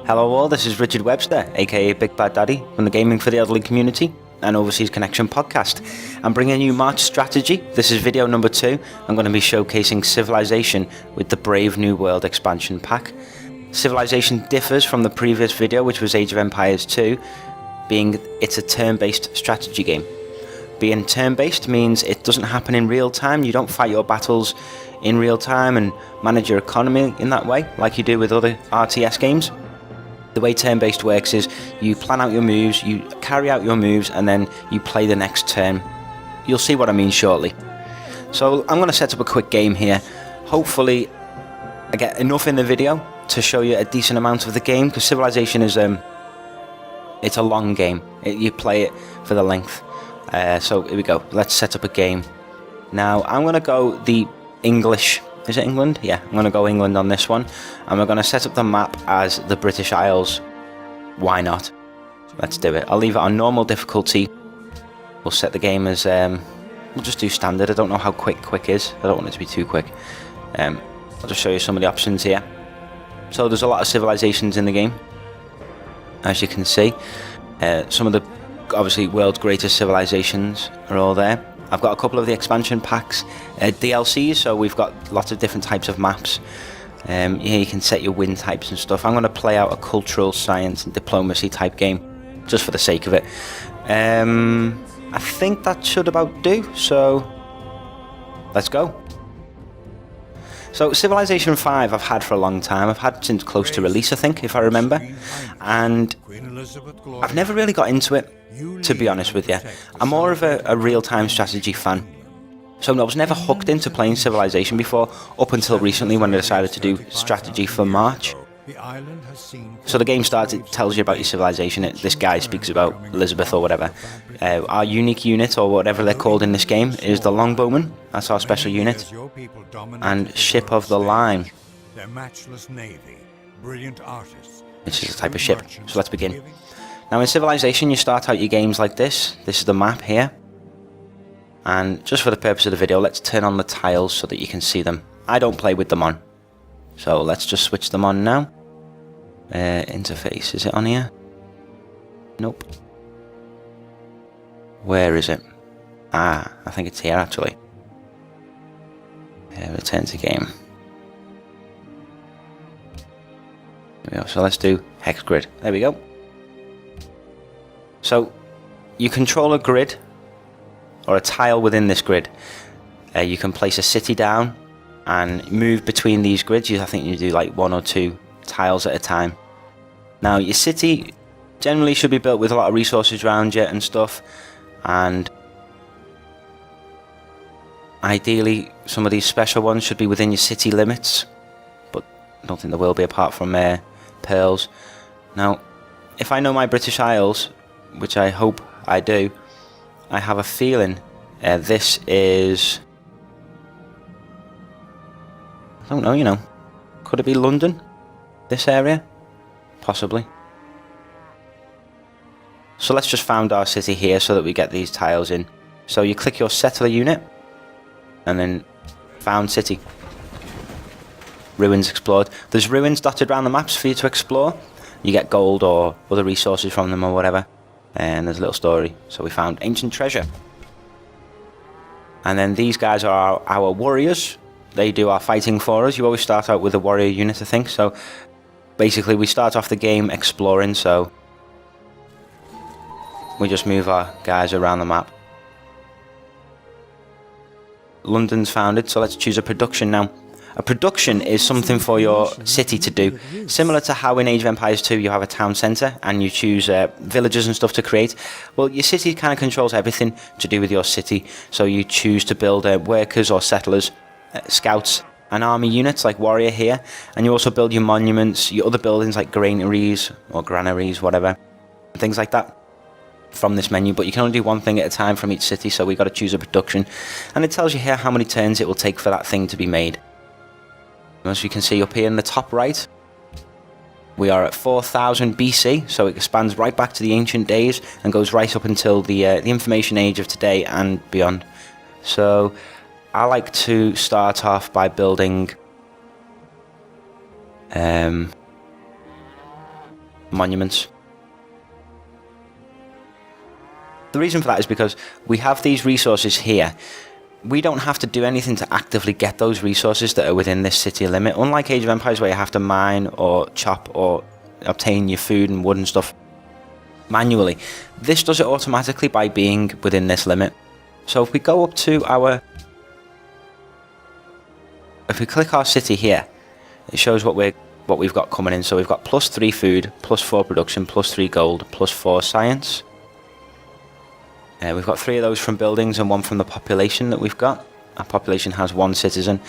Hello all, this is Richard Webster, aka Big Bad Daddy, from the Gaming for the Elderly Community and Overseas Connection podcast. I'm bringing you March Strategy. This is video number 2. I'm going to be showcasing Civilization with the Brave New World expansion pack. Civilization differs from the previous video, which was Age of Empires 2, being it's a turn-based strategy game. Being turn-based means it doesn't happen in real time. You don't fight your battles in real time and manage your economy in that way, like you do with other RTS games. The way turn-based works is you plan out your moves, you carry out your moves, and then you play the next turn. You'll see what I mean shortly. So I'm going to set up a quick game here. Hopefully I get enough in the video to show you a decent amount of the game, because Civilization is it's a long game. You play it for the length. So here we go. Let's set up a game. Now I'm going to go the English. Is it England? Yeah, I'm going to go England on this one. And we're going to set up the map as the British Isles. Why not? Let's do it. I'll leave it on normal difficulty. We'll set the game as... we'll just do standard. I don't know how quick is. I don't want it to be too quick. I'll just show you some of the options here. So there's a lot of civilizations in the game, as you can see. Some of the, obviously, world's greatest civilizations are all there. I've got a couple of the expansion packs, DLCs, so we've got lots of different types of maps. Here you can set your win types and stuff. I'm going to play out a cultural science and diplomacy type game, just for the sake of it. I think that should about do, so let's go. So Civilization 5 I've had for a long time. I've had since close to release, I think, if I remember. And I've never really got into it, to be honest with you. I'm more of a real-time strategy fan. So I was never hooked into playing Civilization before, up until recently when I decided to do strategy for March. So the game starts, it tells you about your civilization. This guy speaks about Elizabeth or whatever. Our unique unit, or whatever they're called in this game, is the Longbowmen. That's our special unit. And Ship of the Line, which is a type of ship. So let's begin. Now in Civilization you start out your games like this. This is the map here. And just for the purpose of the video, let's turn on the tiles so that you can see them. I don't play with them on. So let's just switch them on now. Interface, is it on here? Nope. Where is it? Ah, I think it's here actually. Return to game. There we go. So let's do hex grid. There we go. So you control a grid or a tile within this grid. You can place a city down and move between these grids. I think you do like 1 or 2 tiles at a time. Now your city generally should be built with a lot of resources around you and stuff, and ideally some of these special ones should be within your city limits, but I don't think there will be apart from pearls. Now if I know my British Isles, which I hope I do, I have a feeling this is... I don't know, you know. Could it be London? This area? Possibly. So let's just found our city here so that we get these tiles in. So you click your settler unit, and then found city. Ruins explored. There's ruins dotted around the maps for you to explore. You get gold or other resources from them or whatever. And there's a little story. So we found ancient treasure. And then these guys are our warriors. They do our fighting for us. You always start out with a warrior unit, I think. So basically we start off the game exploring, so we just move our guys around the map. London's founded, so let's choose a production now. A production is something for your city to do, similar to how in Age of Empires 2 you have a town centre and you choose villages and stuff to create. Well, your city kind of controls everything to do with your city, so you choose to build workers or settlers, scouts and army units like warrior here, and you also build your monuments, your other buildings like granaries or granaries, whatever, things like that from this menu. But you can only do one thing at a time from each city, so we got to choose a production, and it tells you here how many turns it will take for that thing to be made. As you can see up here in the top right, we are at 4000 BC, so it expands right back to the ancient days and goes right up until the information age of today and beyond. So I like to start off by building monuments. The reason for that is because we have these resources here. We don't have to do anything to actively get those resources that are within this city limit. Unlike Age of Empires, where you have to mine or chop or obtain your food and wood and stuff manually, this does it automatically by being within this limit. So if we go up to our... If we click our city here, it shows what we've got coming in. So we've got +3 food, +4 production, +3 gold, +4 science. We've got 3 of those from buildings and 1 from the population that we've got. Our population has 1 citizen.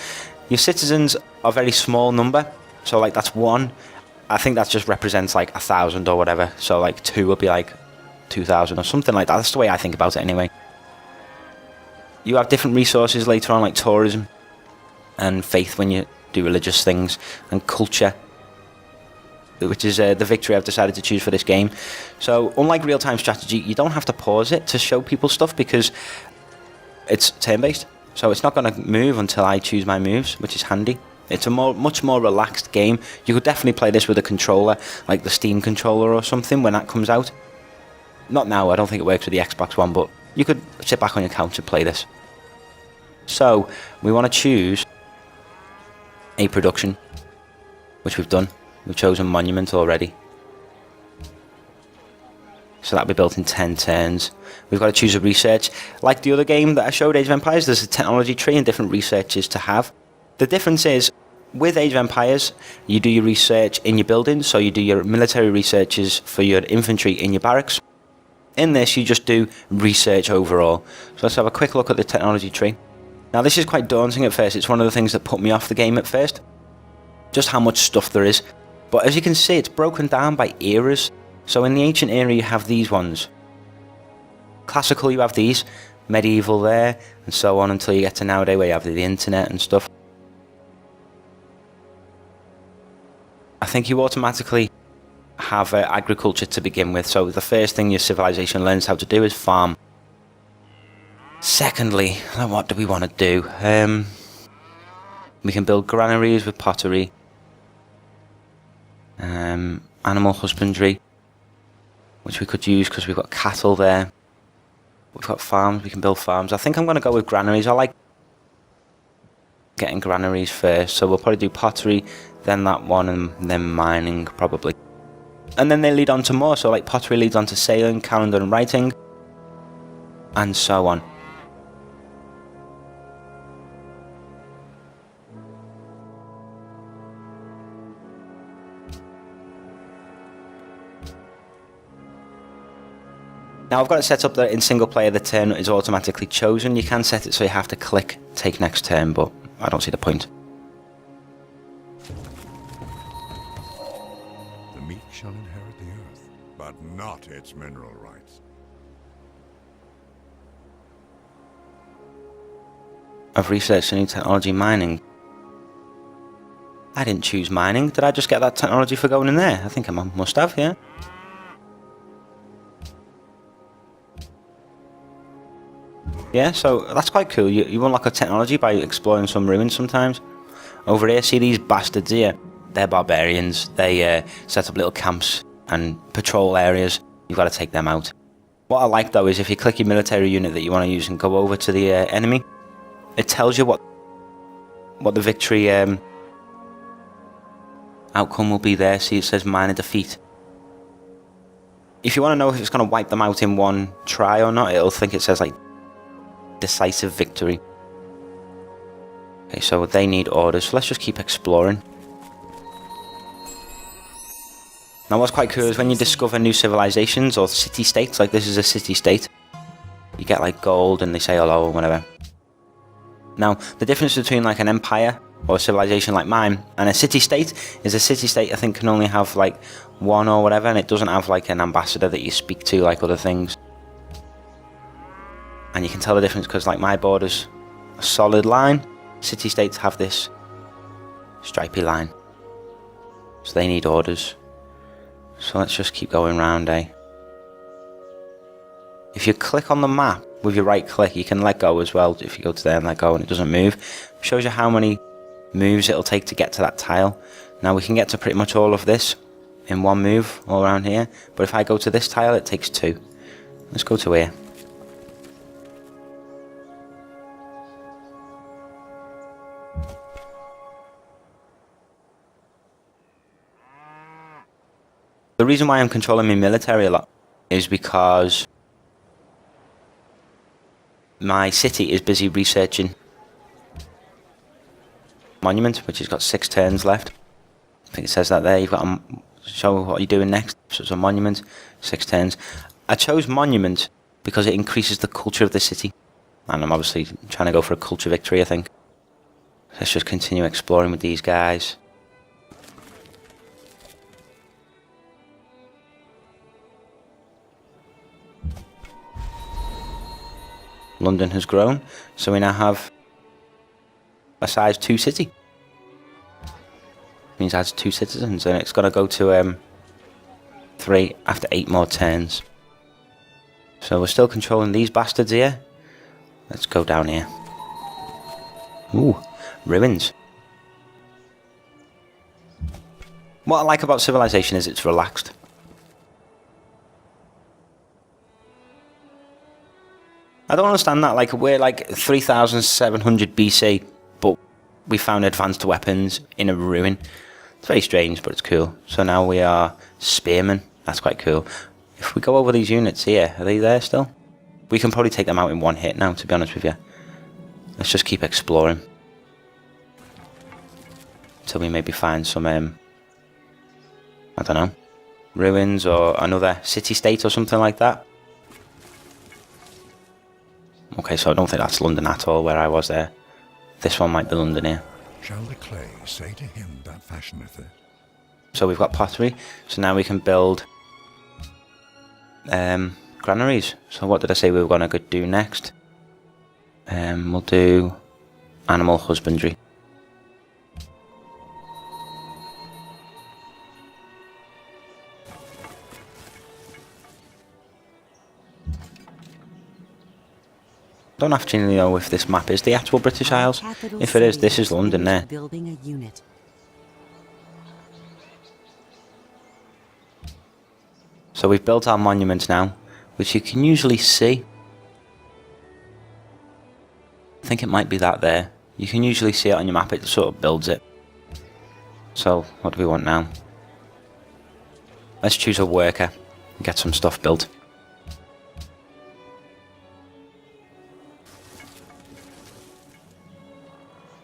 Your citizens are a very small number, so like that's 1. I think that just represents like 1,000 or whatever. So like 2 would be like 2,000 or something like that. That's the way I think about it anyway. You have different resources later on, like tourism and faith when you do religious things, and culture, which is the victory I've decided to choose for this game. So unlike real-time strategy, you don't have to pause it to show people stuff because it's turn-based. So it's not going to move until I choose my moves, which is handy. It's a much more relaxed game. You could definitely play this with a controller, like the Steam controller or something when that comes out. Not now, I don't think it works with the Xbox One, but you could sit back on your couch and play this. So we want to choose a production, which we've done. We've chosen monument already. So that'll be built in 10 turns. We've got to choose a research. Like the other game that I showed, Age of Empires, there's a technology tree and different researches to have. The difference is, with Age of Empires, you do your research in your buildings, so you do your military researches for your infantry in your barracks. In this, you just do research overall. So let's have a quick look at the technology tree. Now this is quite daunting at first. It's one of the things that put me off the game at first. Just how much stuff there is. But as you can see, it's broken down by eras. So in the ancient era, you have these ones. Classical, you have these. Medieval there, and so on until you get to nowadays where you have the internet and stuff. I think you automatically have agriculture to begin with. So the first thing your civilization learns how to do is farm. Secondly, what do we want to do? We can build granaries with pottery. Animal husbandry, which we could use because we've got cattle there. We've got farms, we can build farms. I think I'm going to go with granaries. I like getting granaries first, so we'll probably do pottery, then that one, and then mining probably. And then they lead on to more, so like pottery leads on to sailing, calendar and writing, and so on. Now I've got it set up that in single player the turn is automatically chosen. You can set it so you have to click take next turn, but I don't see the point. The meek shall inherit the earth, but not its mineral rights. I've researched a new technology, mining. I didn't choose mining. Did I just get that technology for going in there? I think I must have, yeah. Yeah, so that's quite cool. You unlock a technology by exploring some ruins sometimes. Over here, see these bastards here? They're barbarians. They set up little camps and patrol areas. You've got to take them out. What I like though is if you click your military unit that you want to use and go over to the enemy, it tells you what the victory outcome will be there. See, it says minor defeat. If you want to know if it's going to wipe them out in one try or not, it'll think it says like decisive victory. Okay, so they need orders, so let's just keep exploring. Now what's quite cool is when you discover new civilizations or city-states, like this is a city-state, you get like gold and they say hello or whatever. Now the difference between like an empire or a civilization like mine and a city-state is a city-state I think can only have like one or whatever, and it doesn't have like an ambassador that you speak to like other things. And you can tell the difference because like my border's a solid line. City-states have this stripy line. So they need orders. So let's just keep going round, eh? If you click on the map with your right click, you can let go as well. If you go to there and let go and it doesn't move, it shows you how many moves it'll take to get to that tile. Now we can get to pretty much all of this in one move all around here, but if I go to this tile it takes 2. Let's go to here. The reason why I'm controlling my military a lot is because my city is busy researching monument, which has got 6 turns left. I think it says that there. You've got to show what you're doing next. So it's a monument, 6 turns. I chose monument because it increases the culture of the city, and I'm obviously trying to go for a culture victory, I think. Let's just continue exploring with these guys. London has grown, so we now have a size 2 city. Means it has 2 citizens, and it's got to go to 3 after 8 more turns. So we're still controlling these bastards here. Let's go down here. Ooh, ruins. What I like about Civilization is it's relaxed. I don't understand that, like, we're like 3700 BC, but we found advanced weapons in a ruin. It's very strange, but it's cool. So now we are spearmen. That's quite cool. If we go over these units here, are they there still? We can probably take them out in one hit now, to be honest with you. Let's just keep exploring. Until we maybe find some, I don't know, ruins or another city-state or something like that. Okay, so I don't think that's London at all, where I was there. This one might be London here. Shall the clay say to him that fashioneth it? So we've got pottery, so now we can build granaries. So what did I say we were going to do next? We'll do animal husbandry. Don't actually know if this map is the actual British Isles. If it is, this is London there. Building a unit. So we've built our monuments now, which you can usually see. I think it might be that there. You can usually see it on your map, it sort of builds it. So, what do we want now? Let's choose a worker and get some stuff built.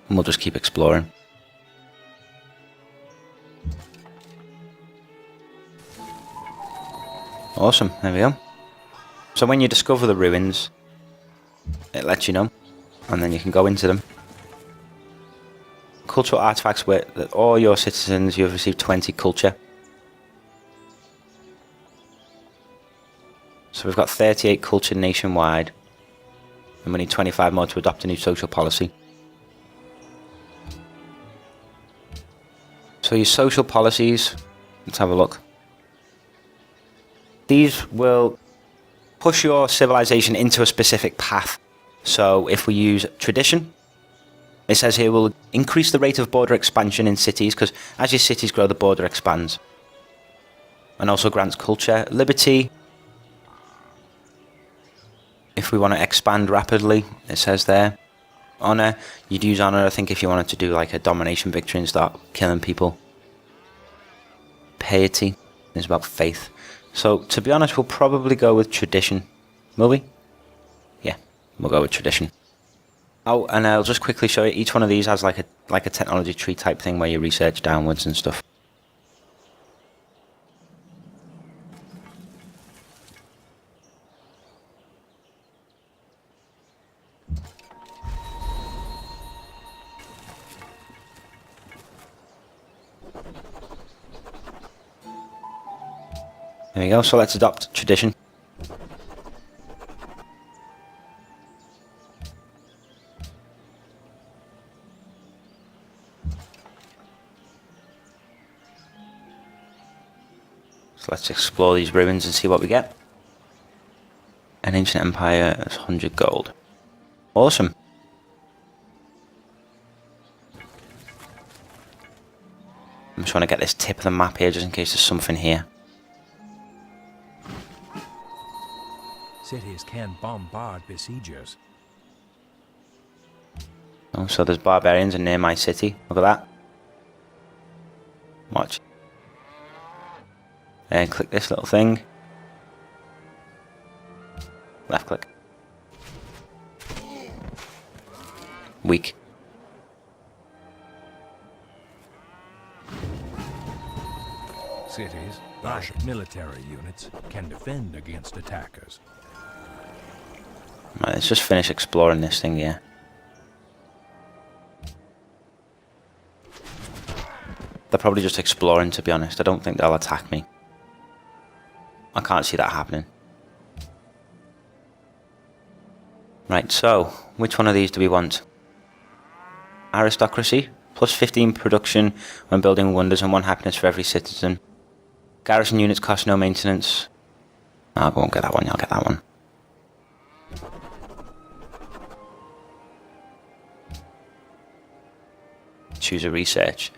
And we'll just keep exploring. Awesome, there we go. So when you discover the ruins, it lets you know, and then you can go into them. Cultural artifacts where all your citizens, you've received 20 culture. So we've got 38 culture nationwide, and we need 25 more to adopt a new social policy. So your social policies, let's have a look. These will push your civilization into a specific path. So if we use tradition, it says here we'll increase the rate of border expansion in cities, because as your cities grow, the border expands. And also grants culture, liberty. If we want to expand rapidly, it says there. Honor, you'd use honor, I think, if you wanted to do like a domination victory and start killing people. Piety is about faith. So, to be honest, we'll probably go with tradition. Will we? Yeah, we'll go with tradition. Oh, and I'll just quickly show you, each one of these has like a technology tree type thing where you research downwards and stuff. There we go, so let's adopt tradition. So let's explore these ruins and see what we get. And An ancient empire is 100 gold. Awesome. I'm just trying to get this tip of the map here just in case there's something here. Cities can bombard besiegers. Oh, so there's barbarians in near my city. Look at that. Watch. And click this little thing. Left click. Weak. Cities, like military units, can defend against attackers. Right, let's just finish exploring this thing here. They're probably just exploring, to be honest. I don't think they'll attack me. I can't see that happening. Right, so, which one of these do we want? Aristocracy, plus 15 production when building wonders and 1 happiness for every citizen. Garrison units cost no maintenance. I won't get that one, I'll get that one. Choose a research.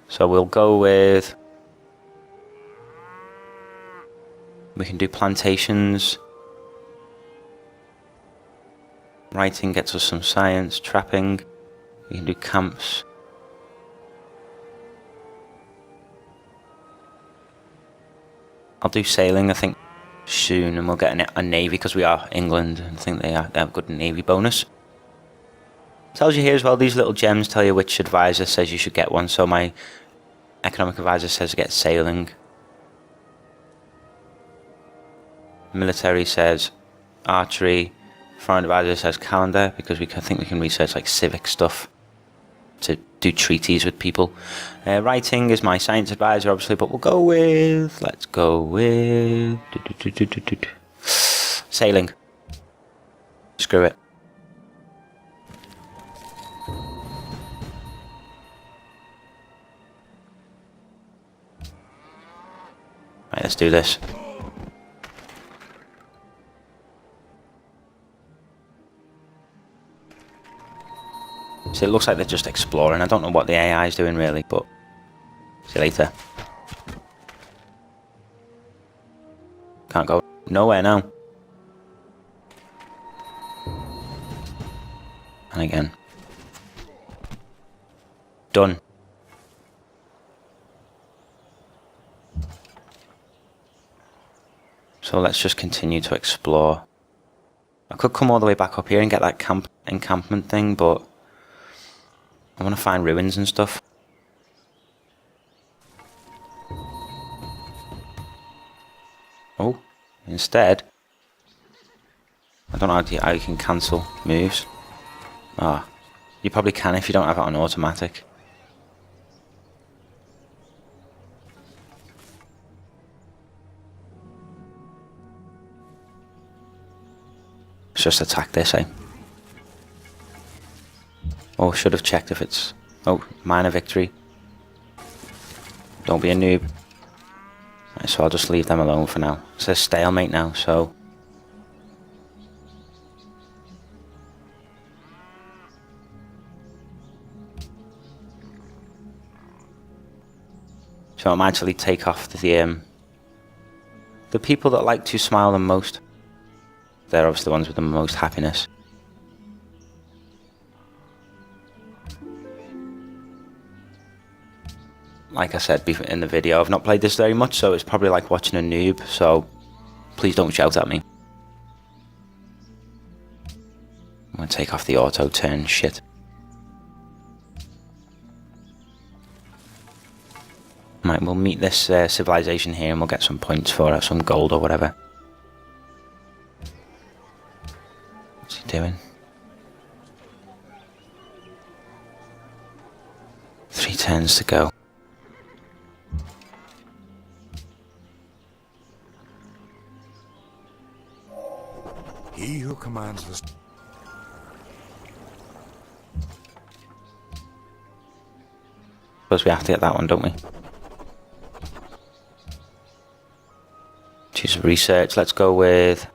So we'll go with... We can do plantations. Writing gets us some science. Trapping. We can do camps. I'll do sailing, I think, soon, and we'll get a navy because we are England, and I think they have a good navy bonus. Tells you here as well, these little gems tell you which advisor says you should get one. So my economic advisor says to get sailing. Military says archery. Foreign advisor says calendar, because I think we can research like civic stuff to do treaties with people. Writing is my science advisor, obviously, but we'll go with... Let's go with... Sailing. Screw it. Right, let's do this. So it looks like they're just exploring. I don't know what the AI is doing really, but see you later. Can't go nowhere now. And again. Done. So let's just continue to explore. I could come all the way back up here and get that encampment thing, but I want to find ruins and stuff. Oh, instead, I don't know how you can cancel moves. Ah, you probably can if you don't have it on automatic. Let's just attack this, eh? Oh, should have checked if it's... Oh, minor victory. Don't be a noob. Right, so I'll just leave them alone for now. It says stalemate now, so... So I might actually take off the people that like to smile the most. They're obviously the ones with the most happiness. Like I said in the video, I've not played this very much, so it's probably like watching a noob, so please don't shout at me. I'm going to take off the auto turn shit. Right, we'll meet this civilization here and we'll get some points for it, some gold or whatever. What's he doing? 3 turns to go. He who commands the... Suppose we have to get that one, don't we? Choose research. Let's go with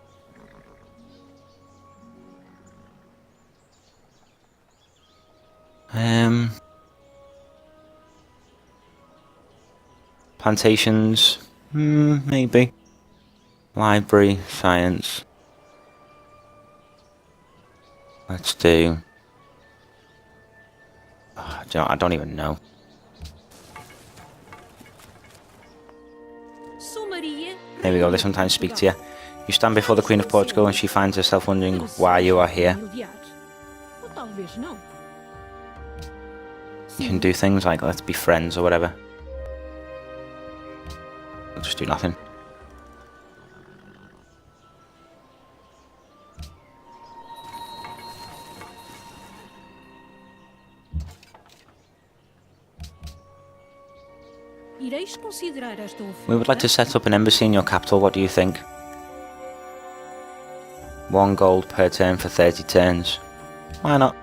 Plantations. Maybe. Library, science. Let's do... Oh, do you know, I don't even know. Here we go, they sometimes speak to you. You stand before the Queen of Portugal and she finds herself wondering why you are here. You can do things like let's be friends or whatever. I'll just do nothing. We would like to set up an embassy in your capital, what do you think? 1 gold per turn for 30 turns. Why not?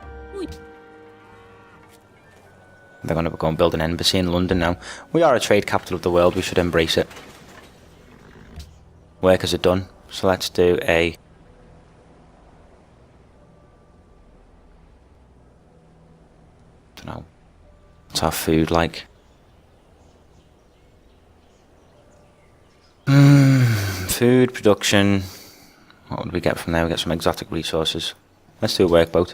They're going to go and build an embassy in London now. We are a trade capital of the world, we should embrace it. Workers are done, so let's do a... I don't know. What's our food like? Food, production. What would we get from there? We get some exotic resources. Let's do a workboat.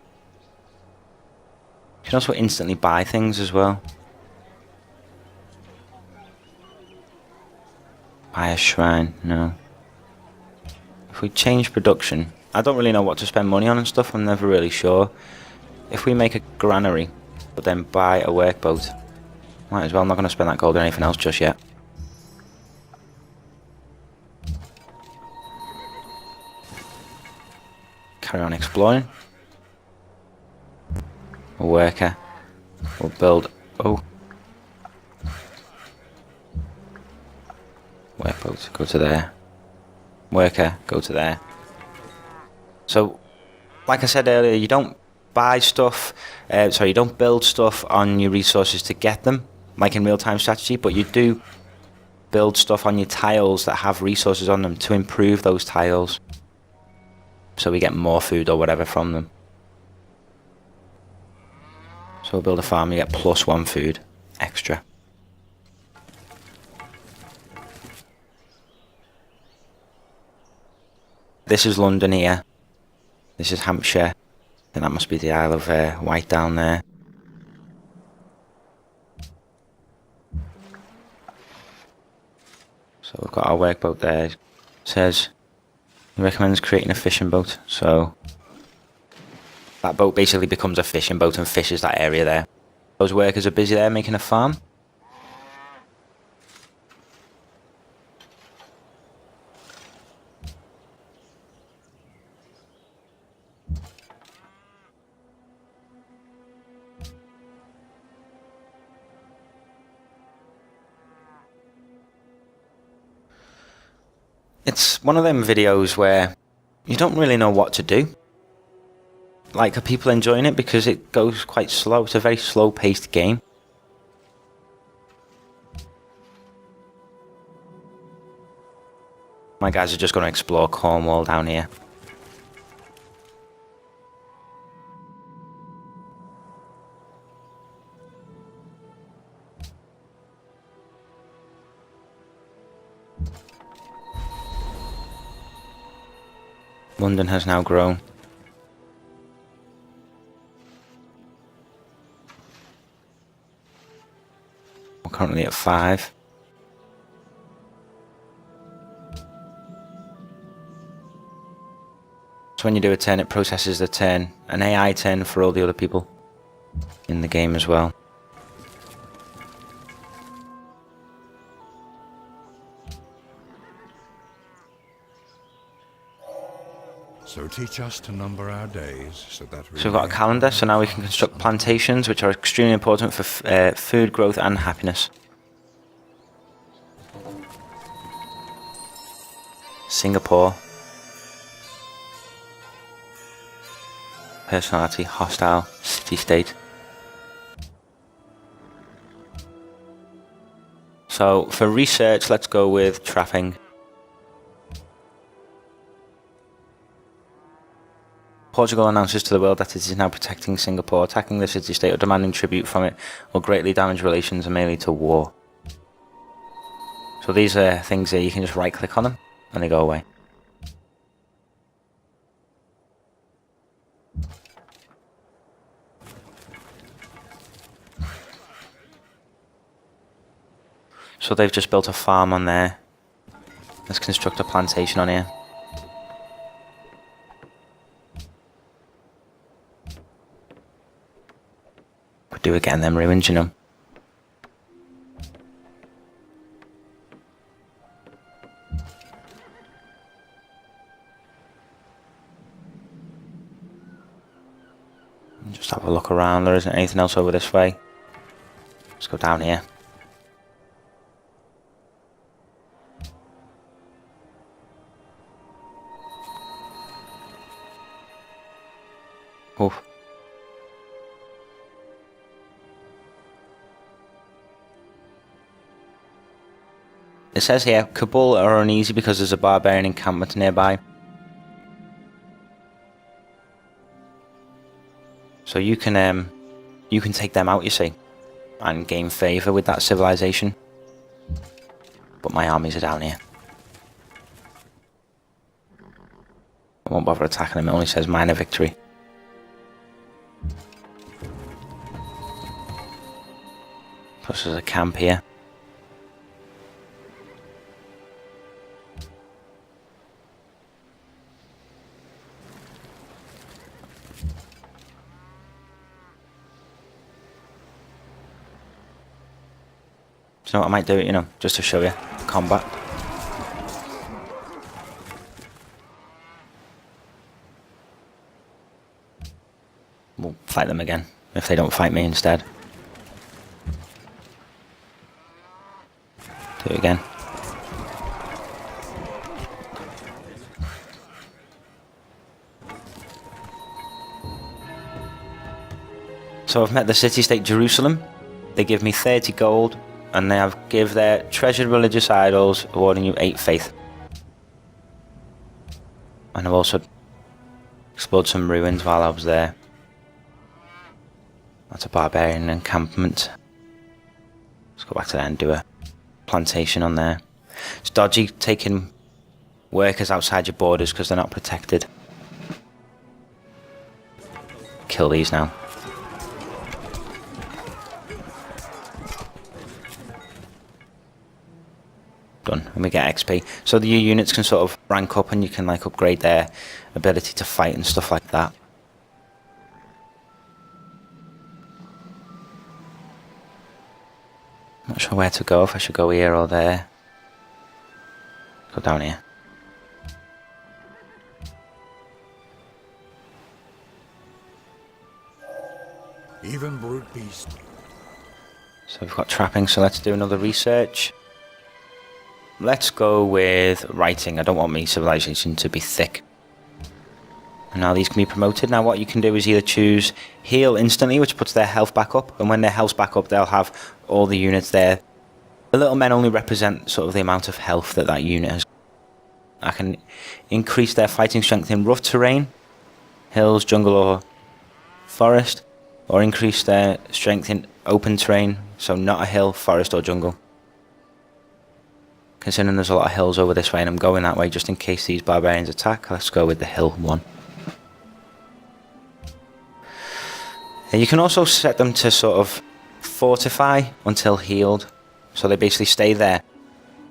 You can also instantly buy things as well. Buy a shrine, no. If we change production, I don't really know what to spend money on and stuff, I'm never really sure. If we make a granary, but then buy a workboat, might as well, I'm not going to spend that gold on anything else just yet. Carry on exploring. A worker. We'll build... Oh. Workboat, go to there. Worker, go to there. So, like I said earlier, you don't buy stuff, you don't build stuff on your resources to get them, like in real-time strategy, but you do build stuff on your tiles that have resources on them to improve those tiles. So we get more food or whatever from them. So we'll build a farm, you get +1 food extra. This is London here. This is Hampshire. And that must be the Isle of Wight down there. So we've got our workboat there. It says he recommends creating a fishing boat. So that boat basically becomes a fishing boat and fishes that area there. Those workers are busy there making a farm. It's one of them videos where you don't really know what to do. Like, are people enjoying it? Because it goes quite slow. It's a very slow-paced game. My guys are just going to explore Cornwall down here. London has now grown. We're currently at 5. So when you do a turn, it processes the turn, an AI turn for all the other people in the game as well. So teach us to number our days so that we... So we've got a calendar, so now we can construct plantations, which are extremely important for food growth and happiness. Singapore. Personality, hostile, city-state. So for research, let's go with trapping. Portugal announces to the world that it is now protecting Singapore. Attacking the city-state or demanding tribute from it will greatly damage relations and may lead to war. So these are things that you can just right-click on them and they go away. So they've just built a farm on there. Let's construct a plantation on here. Could do again them ruins, you know. Just have a look around. There isn't anything else over this way. Let's go down here. Oof. It says here, Kabul are uneasy because there's a barbarian encampment nearby. So you can take them out, you see, and gain favour with that civilization. But my armies are down here. I won't bother attacking them, it only says minor victory. Plus there's a camp here. So I might do it, you know, just to show you combat. We'll fight them again if they don't fight me instead. Do it again. So I've met the city-state Jerusalem. They give me 30 gold, and they give their treasured religious idols, awarding you 8 faith. And I've also explored some ruins while I was there. That's a barbarian encampment. Let's go back to there and do a plantation on there. It's dodgy taking workers outside your borders because they're not protected. Kill these now. Done, and we get XP. So the units can sort of rank up and you can like upgrade their ability to fight and stuff like that. Not sure where to go, if I should go here or there. Go down here. Even brute beast. So we've got trapping, so let's do another research. Let's go with writing. I don't want my civilization to be thick. And now these can be promoted. Now what you can do is either choose heal instantly, which puts their health back up, and when their health's back up they'll have all the units there. The little men only represent sort of the amount of health that that unit has. I can increase their fighting strength in rough terrain, hills, jungle or forest, or increase their strength in open terrain, so not a hill, forest or jungle. Considering there's a lot of hills over this way and I'm going that way just in case these barbarians attack, let's go with the hill one. You can also set them to sort of fortify until healed. So they basically stay there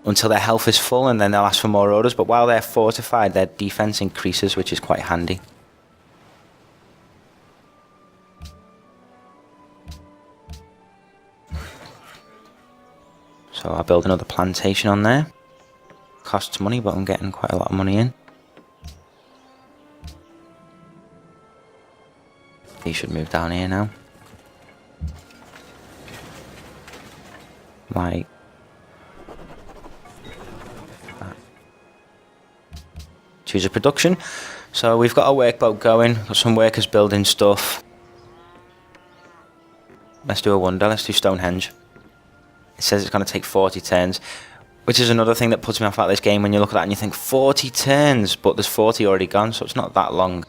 until their health is full and then they'll ask for more orders. But while they're fortified, their defense increases, which is quite handy. So I'll build another plantation on there. Costs money, but I'm getting quite a lot of money in. He should move down here now. Like that. Choose a production. So we've got a workboat going, got some workers building stuff. Let's do a wonder, let's do Stonehenge. It says it's going to take 40 turns, which is another thing that puts me off at this game when you look at that and you think 40 turns, but there's 40 already gone, so it's not that long.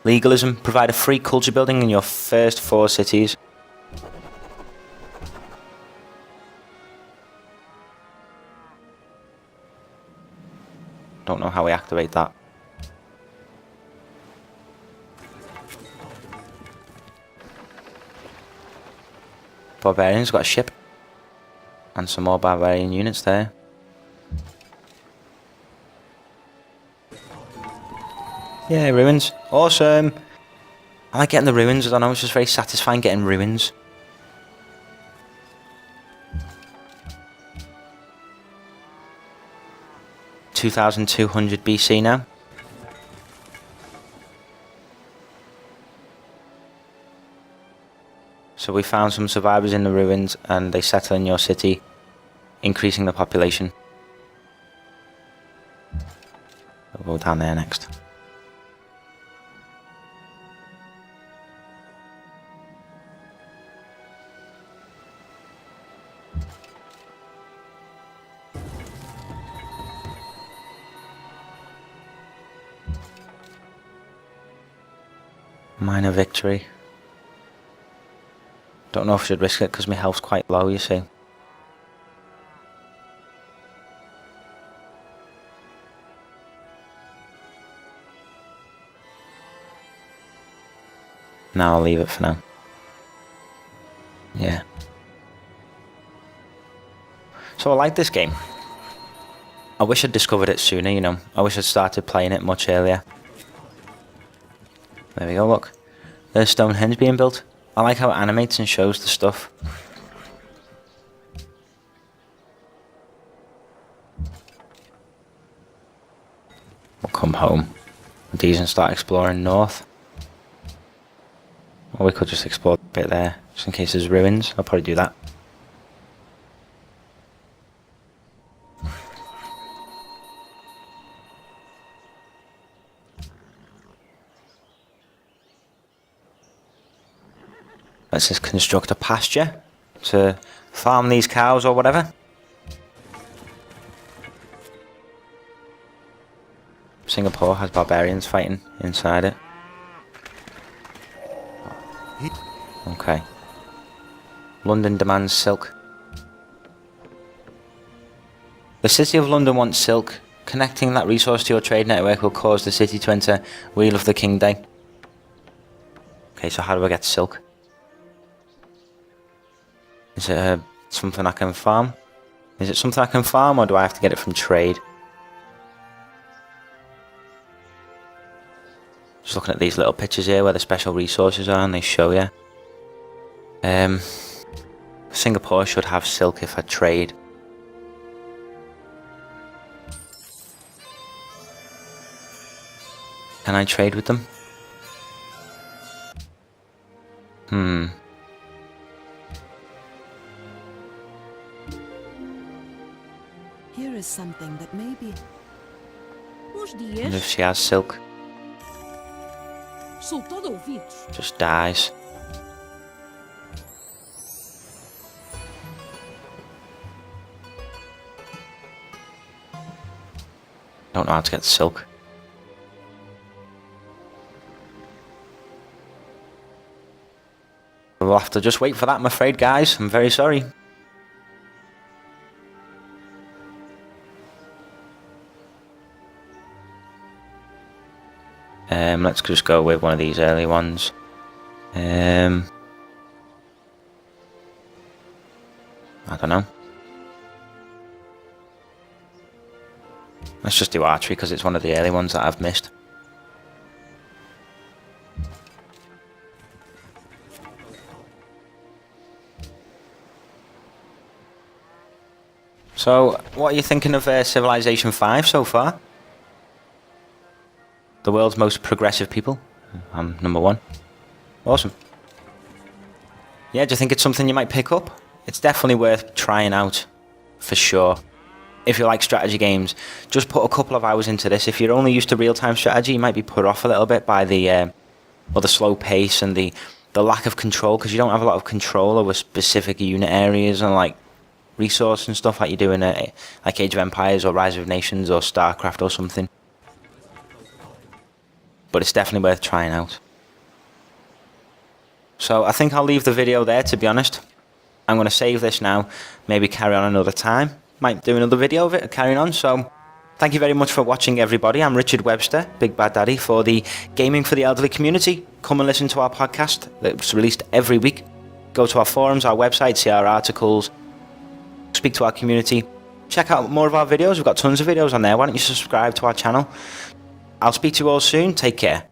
Legalism. Provide a free culture building in your first 4 cities. Don't know how we activate that. Barbarians got a ship. And some more barbarian units there. Yeah, ruins. Awesome. I like getting the ruins. I don't know, it's just very satisfying getting ruins. (2200 BC now. So we found some survivors in the ruins and they settle in your city, increasing the population. We'll go down there next. Minor victory. Don't know if I should risk it because my health's quite low, you see. Now I'll leave it for now. Yeah. So I like this game. I wish I'd discovered it sooner, you know. I wish I'd started playing it much earlier. There we go, look. There's Stonehenge being built. I like how it animates and shows the stuff. We'll come home with these and start exploring north. Or we could just explore a bit there, just in case there's ruins. I'll probably do that. Let's just construct a pasture to farm these cows or whatever. Singapore has barbarians fighting inside it. Okay. London demands silk. The City of London wants silk. Connecting that resource to your trade network will cause the city to enter Wheel of the King Day. Okay, so how do I get silk? Is it something I can farm? Is it something I can farm, or do I have to get it from trade? Just looking at these little pictures here where the special resources are and they show you. Singapore should have silk if I trade. Can I trade with them? Here is something that may be. Bons And dias. if she has silk, Sou todo ouvidos. just dies. Don't know how to get silk. We'll have to just wait for that, I'm afraid, guys. I'm very sorry. Let's just go with one of these early ones. I don't know. Let's just do archery because it's one of the early ones that I've missed. So, what are you thinking of Civilization V so far? The world's most progressive people. I'm #1. Awesome. Yeah, do you think it's something you might pick up? It's definitely worth trying out, for sure. If you like strategy games, just put a couple of hours into this. If you're only used to real-time strategy, you might be put off a little bit by the slow pace and the lack of control, because you don't have a lot of control over specific unit areas and like resource and stuff like you do in like Age of Empires or Rise of Nations or StarCraft or something. but it's definitely worth trying out. So I think I'll leave the video there, to be honest. I'm going to save this now, maybe carry on another time. Might do another video of it, carrying on. So thank you very much for watching, everybody. I'm Richard Webster, Big Bad Daddy, for the Gaming for the Elderly community. Come and listen to our podcast that's released every week. Go to our forums, our website, see our articles, speak to our community. Check out more of our videos. We've got tons of videos on there. Why don't you subscribe to our channel? I'll speak to you all soon. Take care.